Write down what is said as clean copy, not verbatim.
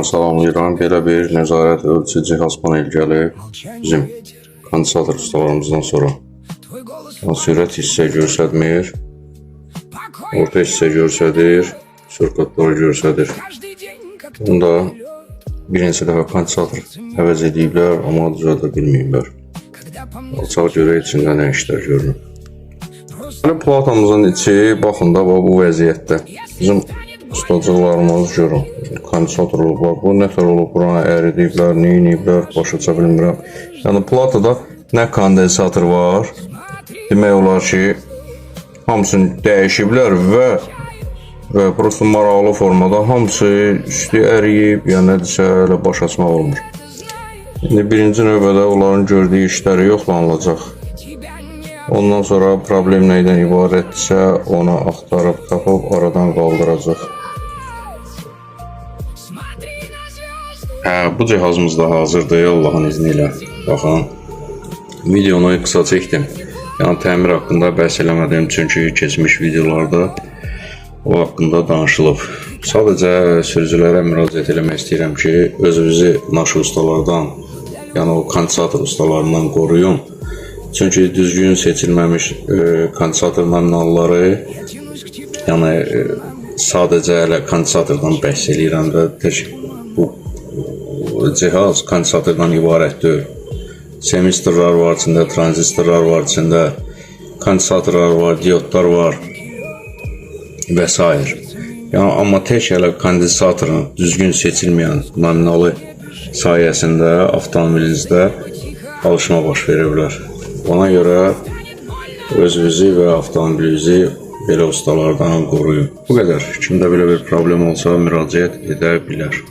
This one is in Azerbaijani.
Hamını salamlayıram. Belə bir nəzarət ölçü cihaz paneli gəlib bizim kondensator ustalarımızdan sonra. Sürət hissə göstərmir, orta hissə göstərir, sürətləri göstərir. Bunu da bir neçə dəfə kondensator əvəz ediblər, amma düzəldə bilməyiblər. Alçaq görək içində nə işlər görünür. Platamızın içi baxın da bu vəziyyətdə. Bizim ustacıqlarımız görün. Kondensator olub, bu nətər olub, buranı əridiblər, neyiniblər, başa çıxa bilmirəm. Yəni platada nə kondensator var, demək olar ki, hamısını dəyişiblər və prosto maraqlı formada hamısı üstü əriyib, yəni nədirsə elə baş açmaq olmur. İndi birinci növbədə onların gördüyü işləri yoxlanılacaq. Ondan sonra problem neydən ibarətdirsə, onu axtarıb tapıb aradan qaldıracaq. Bu cihazımız da hazırdır Allahın izni ilə. Baxın, videonu qısa çəkdim. Yəni təmir haqqında bəhs eləmədim, çünki keçmiş videolarda o haqqında danışılıb. Sadəcə sürücülərə müraciət eləmək istəyirəm ki, özünüzü naşı ustalardan, yəni o kondensator ustalarından qoruyun. Çünki düzgün seçilməmiş kondensator nominalları, yəni sadəcə elə kondensatordan bəhs eləyirəm və bu cihaz kondensatordan ibarət deyil. Semistorlar var içində, tranzistorlar var içində, kondensatorlar var, diodlar var və s. Yəni, amma tək elə kondensatorun düzgün seçilməyən nominalı sayəsində avtomobilinizdə alışma baş verə bilər. Ona görə özünüzü və avtomobilinizi belə ustalardan qoruyun. Bu qədər. Kimdə belə bir problem olsa müraciət edə bilər.